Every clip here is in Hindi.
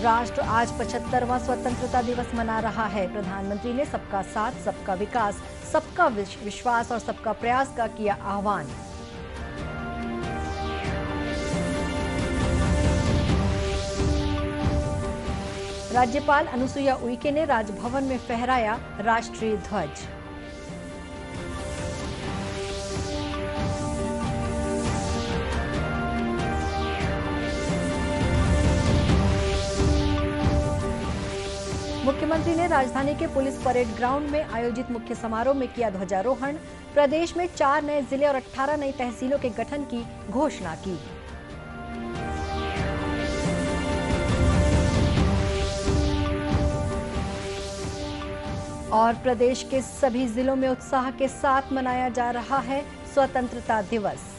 राष्ट्र आज 75वां स्वतंत्रता दिवस मना रहा है। प्रधानमंत्री ने सबका साथ, सबका विकास, सबका विश्वास और सबका प्रयास का किया आह्वान। राज्यपाल अनुसुईया उइके ने राजभवन में फहराया राष्ट्रीय ध्वज। मुख्यमंत्री ने राजधानी के पुलिस परेड ग्राउंड में आयोजित मुख्य समारोह में किया ध्वजारोहण। प्रदेश में 4 नए जिले और 18 नई तहसीलों के गठन की घोषणा की। और प्रदेश के सभी जिलों में उत्साह के साथ मनाया जा रहा है स्वतंत्रता दिवस।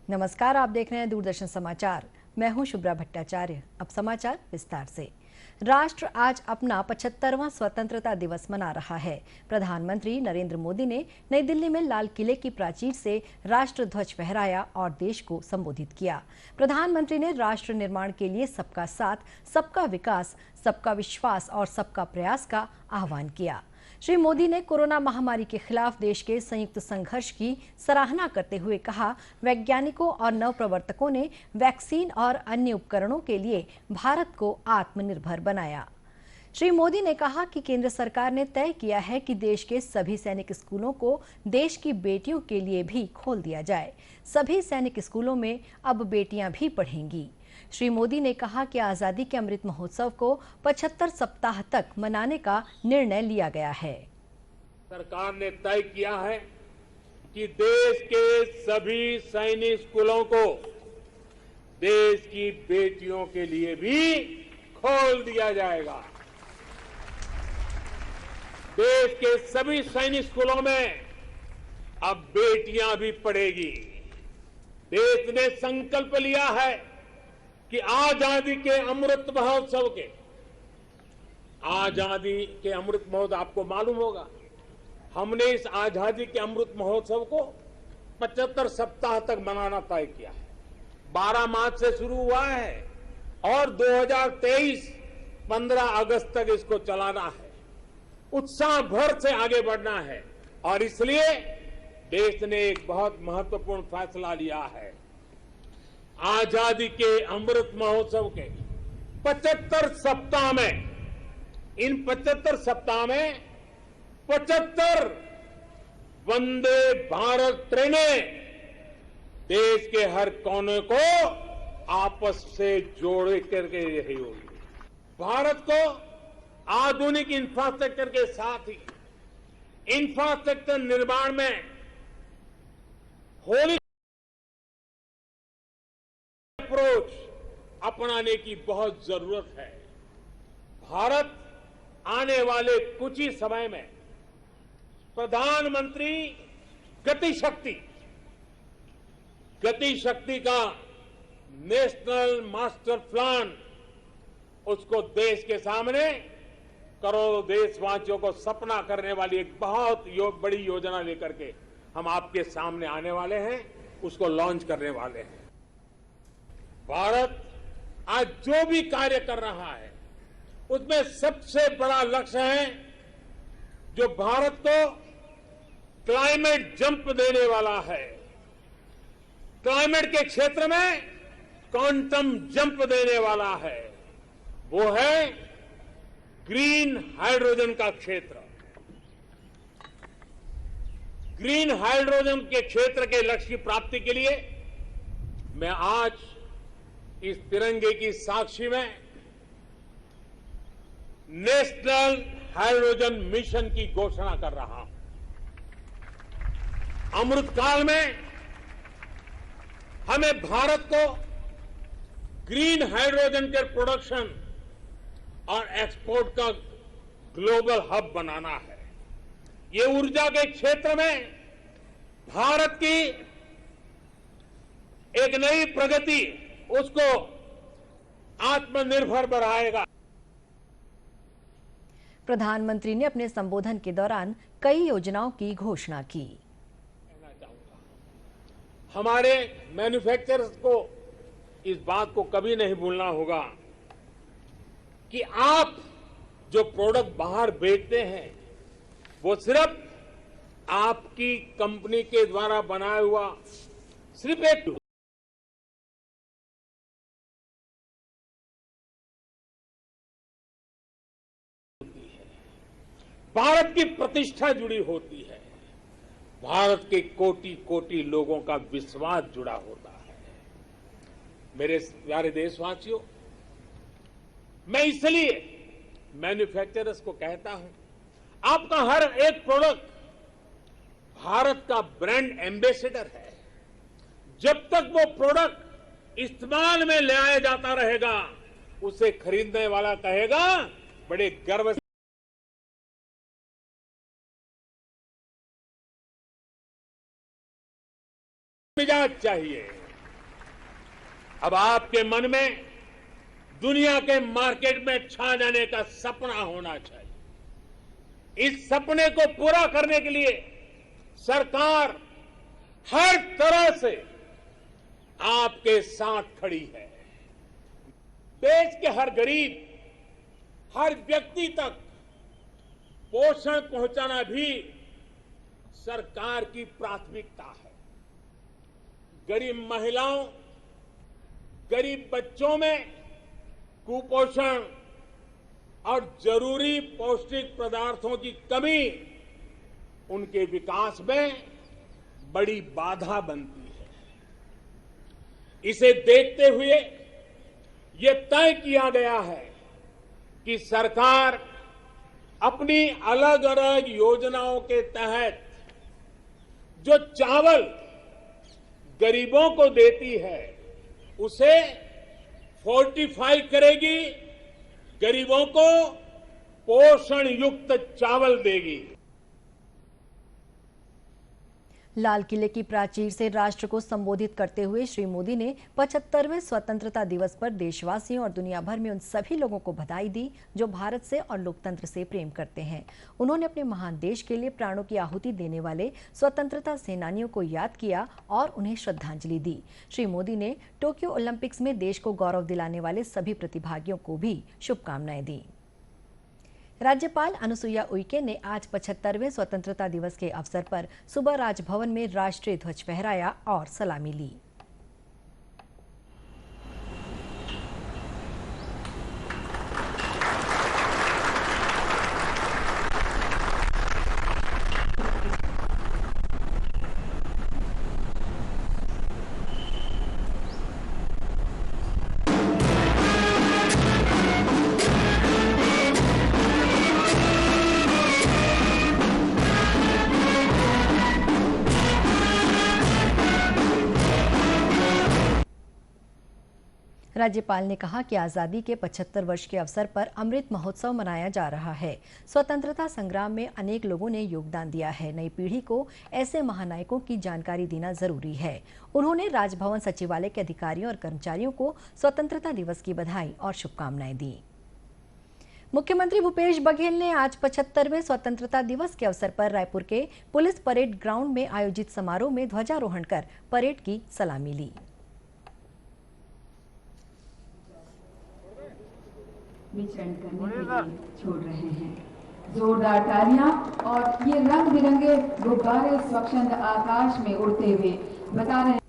नमस्कार, आप देख रहे हैं दूरदर्शन समाचार। मैं हूं शुभ्रा भट्टाचार्य। अब समाचार विस्तार से। राष्ट्र आज अपना 75वां स्वतंत्रता दिवस मना रहा है। प्रधानमंत्री नरेंद्र मोदी ने नई दिल्ली में लाल किले की प्राचीर से राष्ट्र ध्वज फहराया और देश को संबोधित किया। प्रधानमंत्री ने राष्ट्र निर्माण के लिए सबका साथ, सबका विकास, सबका विश्वास और सबका प्रयास का आह्वान किया। श्री मोदी ने कोरोना महामारी के खिलाफ देश के संयुक्त संघर्ष की सराहना करते हुए कहा, वैज्ञानिकों और नवप्रवर्तकों ने वैक्सीन और अन्य उपकरणों के लिए भारत को आत्मनिर्भर बनाया। श्री मोदी ने कहा कि केंद्र सरकार ने तय किया है कि देश के सभी सैनिक स्कूलों को देश की बेटियों के लिए भी खोल दिया जाए। सभी सैनिक स्कूलों में अब बेटियां भी पढ़ेंगी। श्री मोदी ने कहा कि आजादी के अमृत महोत्सव को 75 सप्ताह तक मनाने का निर्णय लिया गया है। सरकार ने तय किया है कि देश के सभी सैनिक स्कूलों को देश की बेटियों के लिए भी खोल दिया जाएगा। देश के सभी सैनिक स्कूलों में अब बेटियां भी पढ़ेगी। देश ने संकल्प लिया है कि आजादी के अमृत महोत्सव आपको मालूम होगा, हमने इस आजादी के अमृत महोत्सव को 75 सप्ताह तक मनाना तय किया है। 12 मार्च से शुरू हुआ है और 2023 15 अगस्त तक इसको चलाना है। उत्साह भर से आगे बढ़ना है और इसलिए देश ने एक बहुत महत्वपूर्ण फैसला लिया है। आजादी के अमृत महोत्सव के 75 सप्ताह में, इन 75 सप्ताह में 75 वंदे भारत ट्रेनें देश के हर कोने को आपस से जोड़ करके रही होगी। भारत को आधुनिक इंफ्रास्ट्रक्चर के साथ ही इंफ्रास्ट्रक्चर निर्माण में होली अप्रोच अपनाने की बहुत जरूरत है। भारत आने वाले कुछ ही समय में प्रधानमंत्री गति शक्ति का नेशनल मास्टर प्लान, उसको देश के सामने करोड़ों देशवासियों को सपना करने वाली एक बहुत बड़ी योजना लेकर के हम आपके सामने आने वाले हैं, उसको लॉन्च करने वाले हैं। भारत आज जो भी कार्य कर रहा है उसमें सबसे बड़ा लक्ष्य है जो भारत को क्लाइमेट जंप देने वाला है, क्लाइमेट के क्षेत्र में क्वांटम जंप देने वाला है, वो है ग्रीन हाइड्रोजन का क्षेत्र। ग्रीन हाइड्रोजन के क्षेत्र के लक्ष्य की प्राप्ति के लिए मैं आज इस तिरंगे की साक्षी में नेशनल हाइड्रोजन मिशन की घोषणा कर रहा हूं। अमृतकाल में हमें भारत को ग्रीन हाइड्रोजन के प्रोडक्शन और एक्सपोर्ट का ग्लोबल हब बनाना है। ये ऊर्जा के क्षेत्र में भारत की एक नई प्रगति, उसको आत्मनिर्भर बनाएगा। प्रधानमंत्री ने अपने संबोधन के दौरान कई योजनाओं की घोषणा की। हमारे मैन्युफैक्चरर्स को इस बात को कभी नहीं भूलना होगा कि आप जो प्रोडक्ट बाहर बेचते हैं वो सिर्फ आपकी कंपनी के द्वारा बनाया हुआ सिर्फ एक भारत की प्रतिष्ठा जुड़ी होती है, भारत के कोटि कोटि लोगों का विश्वास जुड़ा होता है। मेरे प्यारे देशवासियों, मैं इसलिए मैन्युफैक्चरर्स को कहता हूं, आपका हर एक प्रोडक्ट भारत का ब्रांड एम्बेसडर है। जब तक वो प्रोडक्ट इस्तेमाल में ले आया जाता रहेगा, उसे खरीदने वाला कहेगा बड़े गर्व से मिजाज चाहिए। अब आपके मन में दुनिया के मार्केट में छा जाने का सपना होना चाहिए। इस सपने को पूरा करने के लिए सरकार हर तरह से आपके साथ खड़ी है। देश के हर गरीब, हर व्यक्ति तक पोषण पहुंचाना भी सरकार की प्राथमिकता है। गरीब महिलाओं, गरीब बच्चों में कुपोषण और जरूरी पौष्टिक पदार्थों की कमी उनके विकास में बड़ी बाधा बनती है। इसे देखते हुए ये तय किया गया है कि सरकार अपनी अलग अलग योजनाओं के तहत जो चावल गरीबों को देती है उसे फोर्टिफाई करेगी, गरीबों को पोषण युक्त चावल देगी। लाल किले की प्राचीर से राष्ट्र को संबोधित करते हुए श्री मोदी ने 75वें स्वतंत्रता दिवस पर देशवासियों और दुनिया भर में उन सभी लोगों को बधाई दी जो भारत से और लोकतंत्र से प्रेम करते हैं। उन्होंने अपने महान देश के लिए प्राणों की आहुति देने वाले स्वतंत्रता सेनानियों को याद किया और उन्हें श्रद्धांजलि दी। श्री मोदी ने टोक्यो ओलंपिक्स में देश को गौरव दिलाने वाले सभी प्रतिभागियों को भी शुभकामनाएं दी। राज्यपाल अनुसुईया उइके ने आज 75वें स्वतंत्रता दिवस के अवसर पर सुबह राजभवन में राष्ट्रीय ध्वज फहराया और सलामी ली। राज्यपाल ने कहा कि आज़ादी के 75 वर्ष के अवसर पर अमृत महोत्सव मनाया जा रहा है। स्वतंत्रता संग्राम में अनेक लोगों ने योगदान दिया है। नई पीढ़ी को ऐसे महानायकों की जानकारी देना जरूरी है। उन्होंने राजभवन सचिवालय के अधिकारियों और कर्मचारियों को स्वतंत्रता दिवस की बधाई और शुभकामनाएं दी। मुख्यमंत्री भूपेश बघेल ने आज 75वें स्वतंत्रता दिवस के अवसर पर रायपुर के पुलिस परेड ग्राउंड में आयोजित समारोह में ध्वजारोहण कर परेड की सलामी ली। विचरण करने के लिए छोड़ रहे हैं। जोरदार तालियां और ये रंग बिरंगे गुब्बारे स्वच्छंद आकाश में उड़ते हुए बता रहे हैं।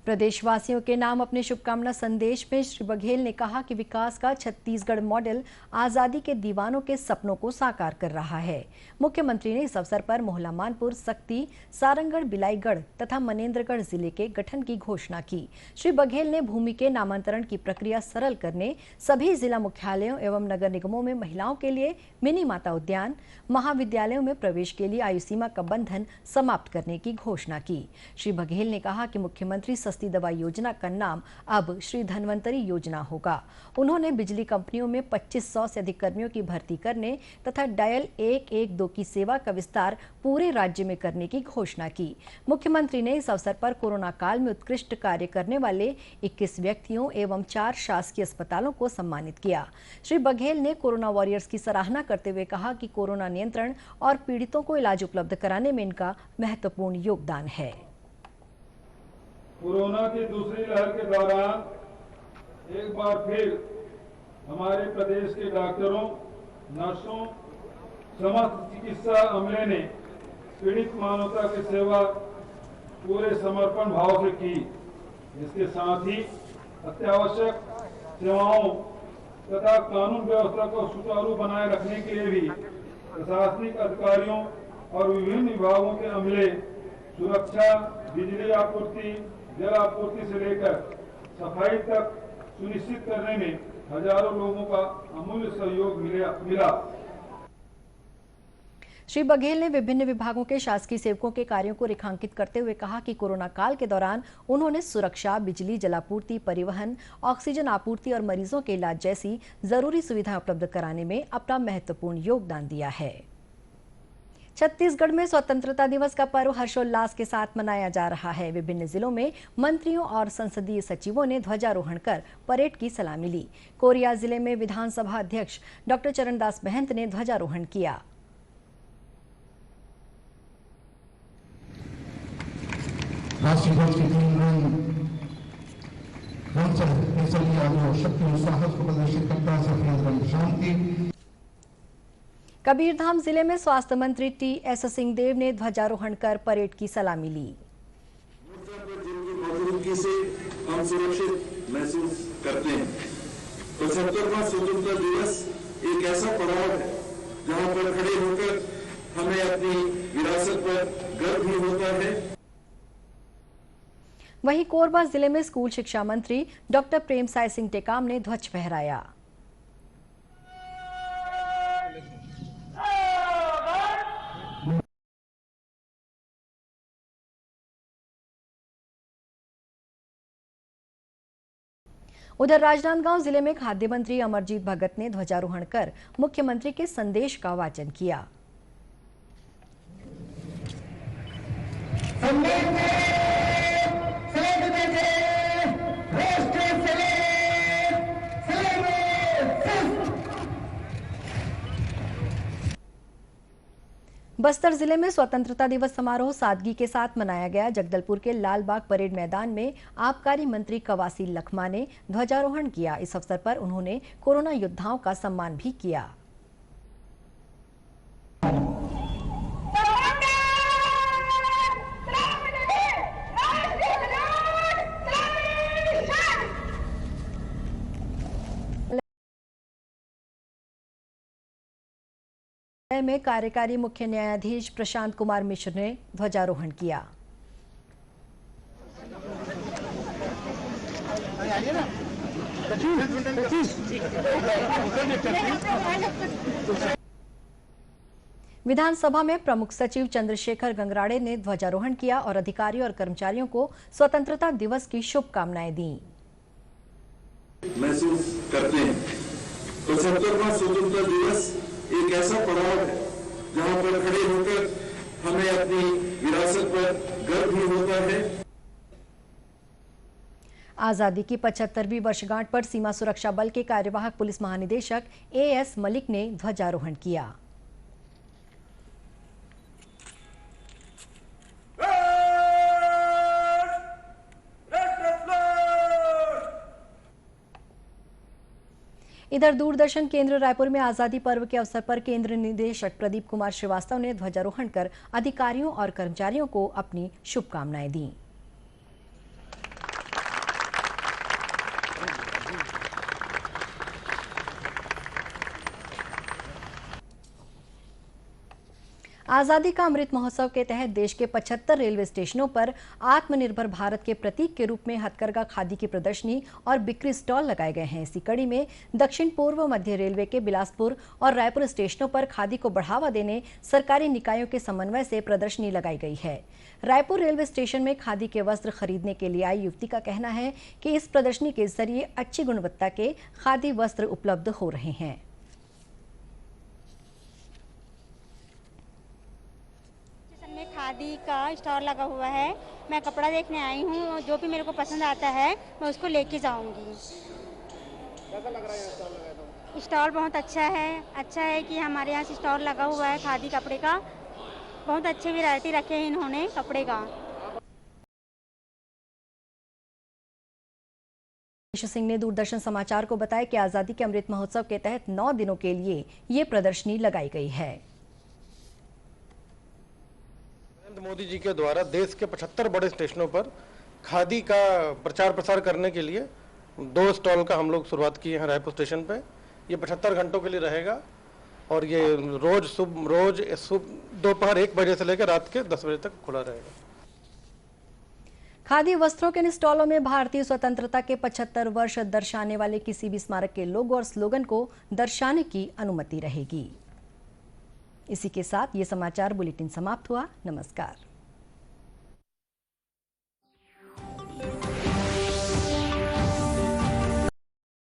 प्रदेशवासियों के नाम अपने शुभकामना संदेश में श्री बघेल ने कहा कि विकास का छत्तीसगढ़ मॉडल आजादी के दीवानों के सपनों को साकार कर रहा है। मुख्यमंत्री ने इस अवसर पर मोहला मानपुर, सक्ती, सारंगढ़, बिलाईगढ़ तथा मनेन्द्रगढ़ जिले के गठन की घोषणा की। श्री बघेल ने भूमि के नामांतरण की प्रक्रिया सरल करने, सभी जिला मुख्यालयों एवं नगर निगमों में महिलाओं के लिए मिनी माता उद्यान, महाविद्यालयों में प्रवेश के लिए आयु सीमा का बंधन समाप्त करने की घोषणा की। श्री बघेल ने कहा कि मुख्यमंत्री सस्ती दवा योजना का नाम अब श्री धन्वंतरी योजना होगा। उन्होंने बिजली कंपनियों में 2500 से अधिक कर्मियों की भर्ती करने तथा डायल 112 की सेवा का विस्तार पूरे राज्य में करने की घोषणा की। मुख्यमंत्री ने इस अवसर पर कोरोना काल में उत्कृष्ट कार्य करने वाले 21 व्यक्तियों एवं 4 शासकीय अस्पतालों को सम्मानित किया। श्री बघेल ने कोरोना वॉरियर्स की सराहना करते हुए कहा कि कोरोना नियंत्रण और पीड़ितों को इलाज उपलब्ध कराने में इनका महत्वपूर्ण योगदान है। कोरोना की दूसरी लहर के दौरान एक बार फिर हमारे प्रदेश के डॉक्टरों, नर्सों, समस्त चिकित्सा अमले ने पीड़ित मानवता की सेवा पूरे समर्पण भाव से की। इसके साथ ही अत्यावश्यक सेवाओं तथा कानून व्यवस्था को सुचारू बनाए रखने के लिए भी प्रशासनिक अधिकारियों और विभिन्न विभागों के अमले सुरक्षा, बिजली आपूर्ति, जल आपूर्ति से लेकर सफाई तक सुनिश्चित करने में हजारों लोगों का अमूल्य सहयोग मिला। श्री बघेल ने विभिन्न विभागों के शासकीय सेवकों के कार्यों को रेखांकित करते हुए कहा कि कोरोना काल के दौरान उन्होंने सुरक्षा, बिजली, जलापूर्ति, परिवहन, ऑक्सीजन आपूर्ति और मरीजों के इलाज जैसी जरूरी सुविधाएं उपलब्ध कराने में अपना महत्वपूर्ण योगदान दिया है। छत्तीसगढ़ में स्वतंत्रता दिवस का पर्व हर्षोल्लास के साथ मनाया जा रहा है। विभिन्न जिलों में मंत्रियों और संसदीय सचिवों ने ध्वजारोहण कर परेड की सलामी ली। कोरिया जिले में विधानसभा अध्यक्ष डॉक्टर चरणदास महंत ने ध्वजारोहण किया। राष्ट्रीय ध्वज के 3 रंग केसरी, आदि शक्ति और साहस को प्रदर्शित करता है। सफेद रंग शांति। कबीरधाम जिले में स्वास्थ्य मंत्री टी.एस. सिंहदेव ने ध्वजारोहण कर परेड की सलामी ली। जिनकी मौजूदगी से हम सुरक्षित महसूस करते हैं। 75वां स्वतंत्रता दिवस एक ऐसा पड़ाव है जहां पर खड़े होकर हमें अपनी विरासत पर गर्व भी होता है। वहीं कोरबा जिले में स्कूल शिक्षा मंत्री डॉक्टर प्रेमसाय सिंह टेकाम ने ध्वज फहराया। उधर राजनांदगांव जिले में खाद्य मंत्री अमरजीत भगत ने ध्वजारोहण कर मुख्यमंत्री के संदेश का वाचन किया। बस्तर जिले में स्वतंत्रता दिवस समारोह सादगी के साथ मनाया गया। जगदलपुर के लालबाग परेड मैदान में आबकारी मंत्री कवासी लखमा ने ध्वजारोहण किया। इस अवसर पर उन्होंने कोरोना योद्धाओं का सम्मान भी किया। में कार्यकारी मुख्य न्यायाधीश प्रशांत कुमार मिश्र ने ध्वजारोहण किया। विधानसभा में प्रमुख सचिव चंद्रशेखर गंगराड़े ने ध्वजारोहण किया और अधिकारियों और कर्मचारियों को स्वतंत्रता दिवस की शुभकामनाएं दी। महसूस करते हैं। 75वां स्वतंत्रता दिवस एक ऐसा पड़ाव है जहां पर खड़े होकर हमें अपनी विरासत पर गर्व भी होता है। आजादी की 75वीं वर्षगांठ पर सीमा सुरक्षा बल के कार्यवाहक पुलिस महानिदेशक ए.एस. मलिक ने ध्वजारोहण किया। इधर दूरदर्शन केंद्र रायपुर में आजादी पर्व के अवसर पर केंद्र निदेशक प्रदीप कुमार श्रीवास्तव ने ध्वजारोहण कर अधिकारियों और कर्मचारियों को अपनी शुभकामनाएं दी। आजादी का अमृत महोत्सव के तहत देश के 75 रेलवे स्टेशनों पर आत्मनिर्भर भारत के प्रतीक के रूप में हथकरघा खादी की प्रदर्शनी और बिक्री स्टॉल लगाए गए हैं। इसी कड़ी में दक्षिण पूर्व मध्य रेलवे के बिलासपुर और रायपुर स्टेशनों पर खादी को बढ़ावा देने सरकारी निकायों के समन्वय से प्रदर्शनी लगाई गई है। रायपुर रेलवे स्टेशन में खादी के वस्त्र खरीदने के लिए आई युवती का कहना है कि इस प्रदर्शनी के जरिए अच्छी गुणवत्ता के खादी वस्त्र उपलब्ध हो रहे हैं। खादी का स्टॉल लगा हुआ है। मैं कपड़ा देखने आई हूँ, जो भी मेरे को पसंद आता है मैं उसको लेके जाऊंगी। कैसा लग रहा है स्टॉल लगाया तो? स्टॉल बहुत अच्छा है कि हमारे यहाँ से स्टॉल लगा हुआ है खादी कपड़े का। बहुत अच्छी वैरायटी रखे हैं इन्होंने कपड़े का। सिंह ने दूरदर्शन समाचार को बताया कि आजादी के अमृत महोत्सव के तहत 9 दिनों के लिए ये प्रदर्शनी लगाई गई है। मोदी जी के द्वारा देश के 75 बड़े स्टेशनों पर खादी का प्रचार प्रसार करने के लिए 2 स्टॉल का हम लोग शुरुआत किए हैं रायपुर स्टेशन पे। ये 75 घंटों के लिए रहेगा और ये रोज दोपहर 1 बजे से लेकर रात के 10 बजे तक खुला रहेगा। खादी वस्त्रों के इन स्टॉलों में भारतीय स्वतंत्रता के 75 वर्ष दर्शाने वाले किसी भी स्मारक के लोगो और स्लोगन को दर्शाने की अनुमति रहेगी। इसी के साथ ये समाचार बुलेटिन समाप्त हुआ। नमस्कार।